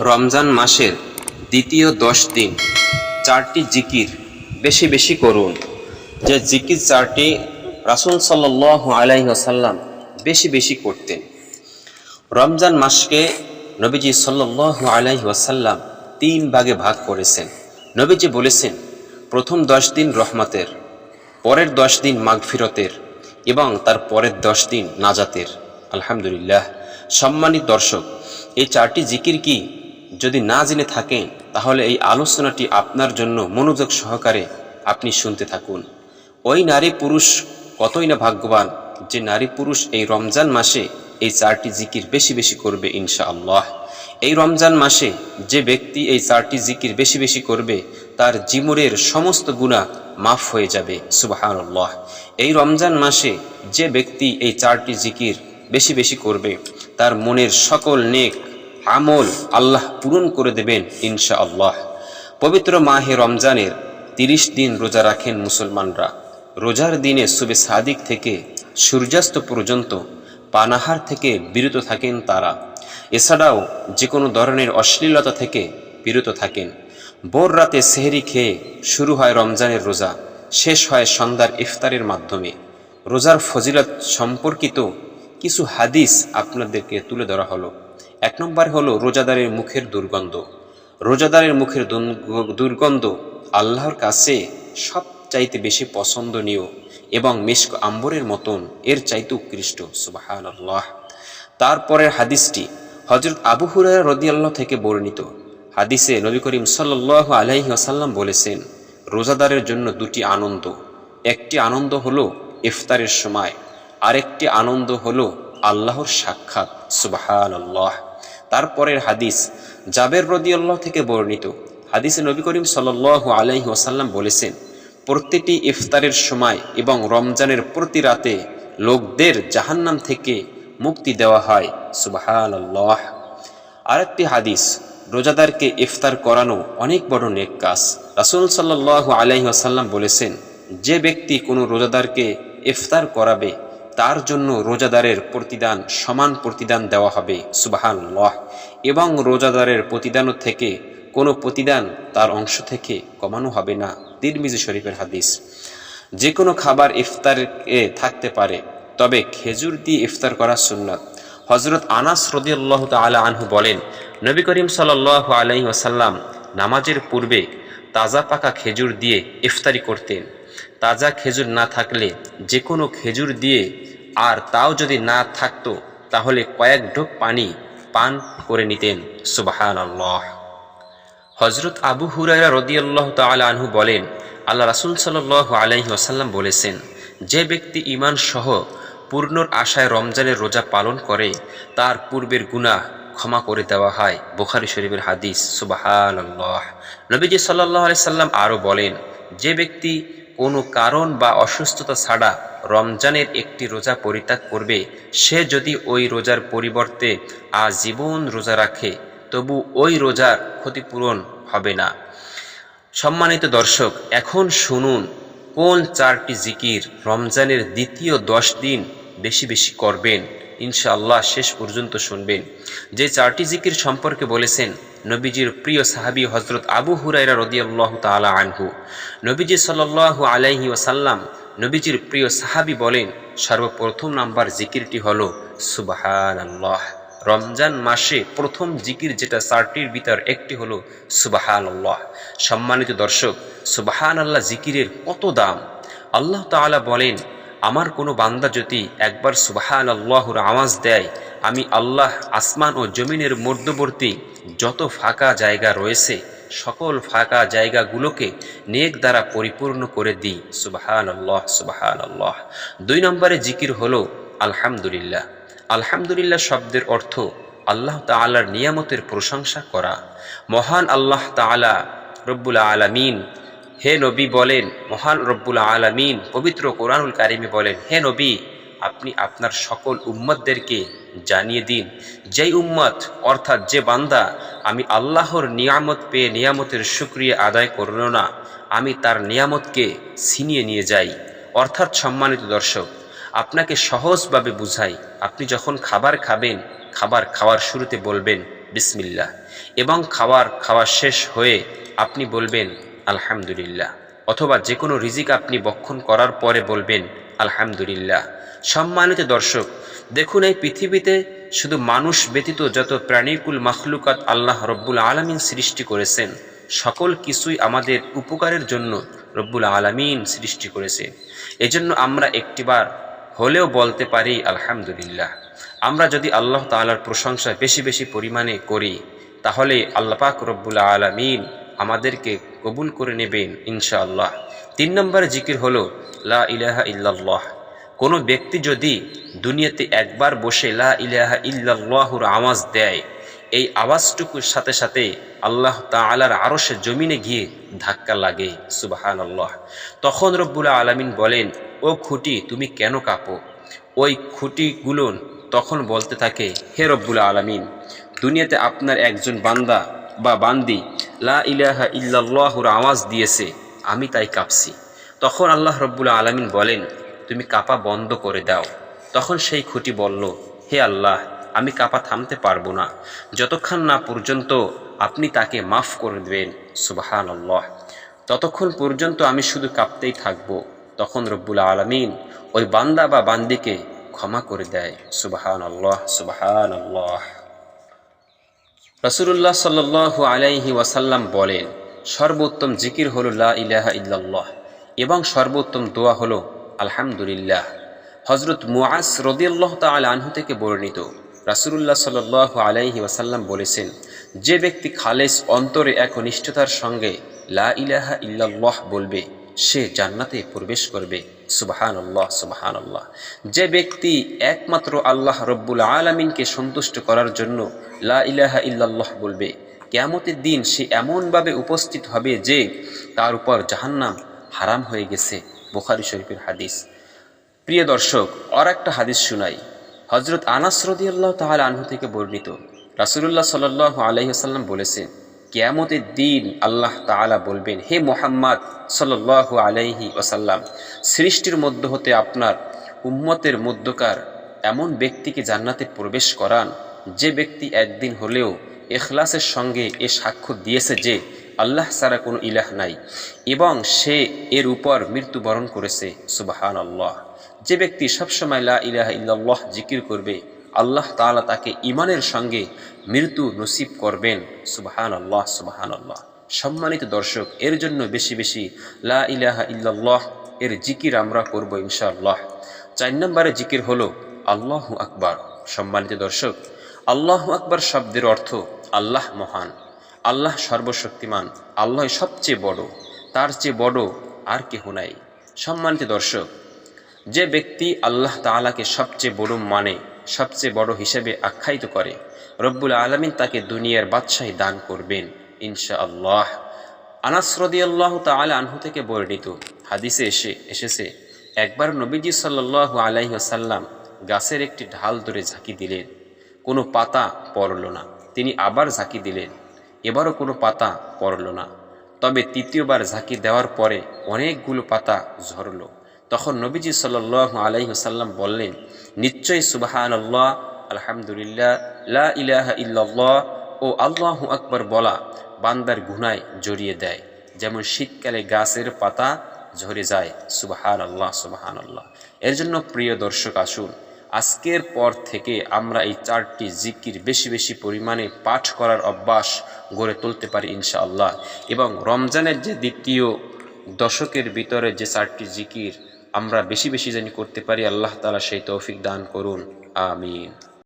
রমজান মাসের দ্বিতীয় 10 দিন 4টি জিকির বেশি বেশি করুন। যে জিকির 4টি রাসূল সাল্লাল্লাহু আলাইহি ওয়াসাল্লাম বেশি বেশি করতেন। রমজান মাসকে নবীজি সাল্লাল্লাহু আলাইহি ওয়াসাল্লাম 3 ভাগে ভাগ করেছেন। নবীজি বলেছেন, প্রথম 10 দিন রহমতের, পরের 10 দিন মাগফিরতের এবং তার পরের 10 দিন নাজাতের। আলহামদুলিল্লাহ। সম্মানিত দর্শক, এই 4টি জিকির কি যদি না জেনে থাকেন তাহলে এই আলোচনাটি আপনার জন্য মনোযোগ সহকারে আপনি শুনতে থাকুন। ওই নারী পুরুষ কতই না ভাগ্যবান যে নারী পুরুষ এই রমজান মাসে এই 4টি জিকির বেশি বেশি করবে ইনশাআল্লাহ। এই রমজান মাসে যে ব্যক্তি এই 4টি জিকির বেশি বেশি করবে তার জীবনের সমস্ত গুনাহ মাফ হয়ে যাবে। সুবহানাল্লাহ। এই রমজান মাসে যে ব্যক্তি এই 4টি জিকির বেশি বেশি করবে তার মনের সকল নেক আমল আল্লাহ পূরণ করে দেবেন ইনশাআল্লাহ। পবিত্র মাহে রমজানের 30 দিন রোজা রাখেন মুসলমানরা। রোজার দিনে সুবে সাদিক থেকে সূর্যাস্ত পর্যন্ত পানাহার থেকে বিরত থাকেন তারা। এছাড়াও যে কোনো ধরনের অশ্লীলতা থেকে বিরত থাকেন। ভোর রাতে সেহরি খেয়ে শুরু হয় রমজানের রোজা, শেষ হয় সন্ধ্যার ইফতারের মাধ্যমে। রোজার ফজিলত সম্পর্কিত কিছু হাদিস আপনাদেরকে তুলে ধরা হলো। 1 নম্বর হলো রোজাদারের মুখের দুর্গন্ধ। রোজাদারের মুখের দুর্গন্ধ আল্লাহর কাছে সবচাইতে বেশি পছন্দনীয় এবং মিশক আম্বরের মতন এর চাইতে উৎকৃষ্ট। সুবহানাল্লাহ। তারপরের হাদিসটি হযরত আবু হুরায়রা রাদিয়াল্লাহু থেকে বর্ণিত। হাদিসে নবী করিম সাল্লাল্লাহু আলাইহি ওয়াসাল্লাম বলেছেন, রোজাদারের জন্য 2টি আনন্দ। একটি আনন্দ হলো ইফতারের সময়, আরেকটি আনন্দ হলো আল্লাহর সাক্ষাৎ। সুবহানাল্লাহ। তারপরের হাদিস জাবের রাদিয়াল্লাহু থেকে বর্ণিত। হাদিসে নবী করিম সাল্লাল্লাহু আলাইহি ওয়াসাল্লাম বলেছেন, প্রতিটি ইফতারের সময় এবং রমজানের প্রতি রাতে লোকদের জাহান্নাম থেকে মুক্তি দেওয়া হয়। সুবহানাল্লাহ। আরেকটি হাদিস, রোজাদারকে ইফতার করানো অনেক বড় নেক কাজ। রাসূল সাল্লাল্লাহু আলাইহি ওয়াসাল্লাম বলেছেন, যে ব্যক্তি কোনো রোজাদারকে ইফতার করাবে তার জন্য রোজাদারের প্রতিদান সমান প্রতিদান দেওয়া হবে। সুবহানাল্লাহ। এবং রোজাদারের প্রতিদান থেকে কোনো প্রতিদান তার অংশ থেকে কমানো হবে না। তিরমিজি শরীফের হাদিস। যে কোনো খাবার ইফতারে থাকতে পারে, তবে খেজুর দিয়ে ইফতার করা সুন্নাত। হযরত আনাস রাদিয়াল্লাহু তাআলা আনহু বলেন, নবী করিম সাল্লাল্লাহু আলাইহি ওয়াসাল্লাম নামাজের পূর্বে তাজা পাকা খেজুর দিয়ে ইফতারি করতেন। তাজা খেজুর না থাকলে যে কোনো খেজুর দিয়ে, আর তাও যদি না থাকতো তাহলে কয়েক ঢোক পানি পান করে নিতেন। সুবহানাল্লাহ। হযরত আবু হুরায়রা রাদিয়াল্লাহু তাআলা আনহু বলেন, আল্লাহ রাসূল সাল্লাল্লাহু আলাইহি ওয়াসাল্লাম বলেছেন, যে ব্যক্তি ঈমান সহ পূর্ণর আশায় রমজানের রোজা পালন করে তার পূর্বের গুনাহ ক্ষমা করে দেওয়া হয়। বুখারী শরীফের হাদিস। সুবহানাল্লাহ। নবীজি সাল্লাল্লাহু আলাইহি সাল্লাম আরও বলেন, যে ব্যক্তি কোনো কারণ বা অসুস্থতা ছাড়া রমজানের একটি রোজা পরিত্যাগ করবে, সে যদি ওই রোজার পরিবর্তে আজীবন রোজা রাখে তবু ওই রোজার ক্ষতিপূরণ হবে না। সম্মানিত দর্শক, এখন শুনুন কোন 4টি জিকির রমজানের দ্বিতীয় 10 দিন বেশি বেশি করবেন। ইনশাআল্লাহ শেষ পর্যন্ত শুনবেন। যে 4টি জিকির সম্পর্কে বলেছেন নবীজির প্রিয় সাহাবী হযরত আবু হুরায়রা রাদিয়াল্লাহু তাআলা আনহু। নবীজি সাল্লাল্লাহু আলাইহি ওয়াসাল্লাম নবীজির প্রিয় সাহাবী বলেন, সর্বপ্রথম নাম্বার জিকিরটি হলো সুবহানাল্লাহ। রমজান মাসে প্রথম জিকির যেটা 4টির ভিতর একটি হলো সুবহানাল্লাহ। সম্মানিত দর্শক, সুবহানাল্লাহ জিকিরের কত দাম! আল্লাহ তাআলা বলেন, আমার কোনো বান্দা যদি একবার সুবহানাল্লাহর আওয়াজ দেয়, আমি আল্লাহ আসমান ও জমিনের মধ্যবর্তী যত ফাঁকা জায়গা রয়েছে সকল ফাঁকা জায়গাগুলোকে নেক দ্বারা পরিপূর্ণ করে দিই। সুবহানাল্লাহ, সুবহানাল্লাহ। 2 নম্বরে জিকির হলো আলহামদুলিল্লাহ। আলহামদুলিল্লাহ শব্দের অর্থ আল্লাহ তাআলার নিয়ামতের প্রশংসা করা। মহান আল্লাহ তাআলা রব্বুল আলামিন, হে নবী বলেন, মহান রব্বুল আলামিন পবিত্র কোরআনুল কারিমে বলেন, হে নবী আপনি আপনার সকল উম্মতদেরকে জানিয়ে দিন, যেই উম্মত অর্থাৎ যে বান্দা আমি আল্লাহর নিয়ামত পেয়ে নিয়ামতের শুকরিয়া আদায় করল না, আমি তার নিয়ামতকে ছিনিয়ে নিয়ে যাই। অর্থাৎ সম্মানিত দর্শক, আপনাকে সহজভাবে বুঝাই, আপনি যখন খাবার খাবেন, খাবার খাওয়ার শুরুতে বলবেন বিসমিল্লাহ, এবং খাওয়া শেষ হয়ে আপনি বলবেন আলহামদুলিল্লাহ, অথবা যে কোনো রিজিক আপনি ভক্ষণ করার পরে বলবেন আলহামদুলিল্লাহ। সম্মানিত দর্শক, দেখুন এই পৃথিবীতে শুধু মানুষ ব্যতীত যত প্রাণীকুল মাখলুকাত আল্লাহ রব্বুল আলামিন সৃষ্টি করেছেন, সকল কিছুই আমাদের উপকারের জন্য রব্বুল আলামিন সৃষ্টি করেছে। এজন্য আমরা একটিবার হলেও বলতে পারি আলহামদুলিল্লাহ। আমরা যদি আল্লাহ তাআলার প্রশংসা বেশি বেশি পরিমাণে করি, তাহলে আল্লাহ পাক রব্বুল আলামিন আমাদেরকে কবুল করে নেবেন ইনশাআল্লাহ। 3 নম্বর জিকির হলো লা ইলাহা ইল্লাল্লাহ। কোনো ব্যক্তি যদি দুনিয়াতে একবার বসে লা ইলাহা ইল্লাল্লাহুর আওয়াজ দেয়, এই আওয়াজটুকুর সাথে সাথে আল্লাহ তাআলার আরশে জমিনে গিয়ে ধাক্কা লাগে, সুবহানাল্লাহ। তখন রব্বুল আলামিন বলেন, ও খুঁটি তুমি কেন কাঁপো? ওই খুঁটিগুলো তখন বলতে থাকে, হে রব্বুল আলামিন, দুনিয়াতে আপনার একজন বান্দা বা বান্দি লা ইলাহা ইল্লাল্লাহুর আওয়াজ দিয়েছে, আমি তাই কাঁপছি। তখন আল্লাহ রব্বুল আলামিন বলেন, তুমি কাঁপা বন্ধ করে দাও। তখন সেই খুঁটি বলল, হে আল্লাহ, আমি কাঁপা থামতে পারবো না যতক্ষণ না পর্যন্ত আপনি তাকে মাফ করে দেবেন, সুবহানাল্লাহ। ততক্ষণ পর্যন্ত আমি শুধু কাঁপতেই থাকবো। তখন রব্বুল আলামিন ওই বান্দা বা বান্দিকে ক্ষমা করে দেয়, সুবহানাল্লাহ, সুবহানাল্লাহ। রাসূলুল্লাহ সাল্লাল্লাহু আলাইহি ওয়াসাল্লাম বলেন, সর্বোত্তম জিকির হলো লা ইলাহা ইল্লাল্লাহ এবং সর্বোত্তম দোয়া হলো আলহামদুলিল্লাহ। হযরত মুআজ রাদিয়াল্লাহু তাআলা আনহু থেকে বর্ণিত, রাসূলুল্লাহ সাল্লাল্লাহু আলাইহি ওয়াসাল্লাম বলেছেন, যে ব্যক্তি খালেস অন্তরে একনিষ্ঠতার সঙ্গে লা ইলাহা ইল্লাল্লাহ বলবে, সে জান্নাতে প্রবেশ করবে, সুবহানাল্লাহ, সুবহানাল্লাহ। যে ব্যক্তি একমাত্র আল্লাহ রব্বুল আলামিনকে সন্তুষ্ট করার জন্য লা ইলাহা ইল্লাল্লাহ বলবে, কিয়ামতের দিন সে এমনভাবে উপস্থিত হবে যে তার উপর জাহান্নাম হারাম হয়ে গেছে, বুখারী শরীফের হাদিস। প্রিয় দর্শক, আর একটা হাদিস শুনাই। হযরত আনাস রাদিয়াল্লাহু তাআলা আনহু থেকে বর্ণিত, রাসূলুল্লাহ সাল্লাল্লাহু আলাইহি ওয়াসাল্লাম বলেছেন, কিয়ামতের দিন আল্লাহ তাআলা বলবেন, হে মুহাম্মদ সাল্লাল্লাহু আলাইহি ওয়াসাল্লাম, সৃষ্টির মধ্য হতে আপনার উম্মতের মধ্যকার এমন ব্যক্তিকে জান্নাতে প্রবেশ করান, যে ব্যক্তি একদিন হলেও ইখলাসের সঙ্গে এ সাক্ষ্য দিয়েছে যে আল্লাহ ছাড়া কোনো ইলাহ নাই এবং সে এর উপর মৃত্যুবরণ করেছে, সুবহানাল্লাহ। যে ব্যক্তি সবসময় লা ইলাহা ইল্লাল্লাহ জিকির করবে, আল্লাহ তাআলা তাকে ঈমানের সঙ্গে মৃত্যু নসিব করবেন, সুবহানাল্লাহ, সুবহানাল্লাহ। সম্মানিত দর্শক, এর জন্য বেশি বেশি লা ইলাহা ইল্লাল্লাহ এর জিকির আমরা করব ইনশাআল্লাহ। 4 নম্বরে জিকির হলো আল্লাহু আকবার। সম্মানিত দর্শক, আল্লাহু আকবার শব্দের অর্থ আল্লাহ মহান, আল্লাহ সর্বশক্তিমান, আল্লাহ সবচেয়ে বড়, তার চেয়ে বড় আর কেহ নাই। সম্মানিত দর্শক, যে ব্যক্তি আল্লাহ তাআলাকে সবচেয়ে বড় মানে, সবচেয়ে বড় হিসেবে আখ্যায়িত করে, রব্বুল আলামিন তাকে দুনিয়ার বাদশাহী দান করবেন ইনশাআল্লাহ। আনাস রাদিয়াল্লাহু তাআলা আনহু থেকে বর্ণিত হাদিসে এসেছে, একবার নবীজি সাল্লাল্লাহু আলাইহি ওয়াসাল্লাম গাছের একটি ঢাল ধরে ঝাঁকি দিলেন, কোনো পাতা পড়ল না। তিনি আবার ঝাঁকি দিলেন, এবারও কোনো পাতা পড়ল না। তবে তৃতীয়বার ঝাঁকি দেওয়ার পরে অনেকগুলো পাতা ঝরল। তখন নবীজি সাল্লাল্লাহু আলাইহি ওয়াসাল্লাম বললেন, নিশ্চয়ই সুবহানাল্লাহ, আলহামদুলিল্লাহ, লা ইলাহা ইল্লাল্লাহ ও আল্লাহু আকবার বলা বান্দার গুনায় জড়িয়ে দেয়, যেমন শীতকালে গাছের পাতা ঝরে যায়, সুবহানাল্লাহ, সুবহানাল্লাহ। এর জন্য প্রিয় দর্শক, আসুন আজকের পর থেকে আমরা এই 4টি জিকির বেশি বেশি পরিমাণে পাঠ করার অভ্যাস গড়ে তুলতে পারি ইনশাআল্লাহ। এবং রমজানের যে দ্বিতীয় দশকের ভিতরে যে 4টি জিকির আমরা বেশি বেশি জানি করতে পারি, আল্লাহ তাআলা সেই তৌফিক দান করুন, আমিন।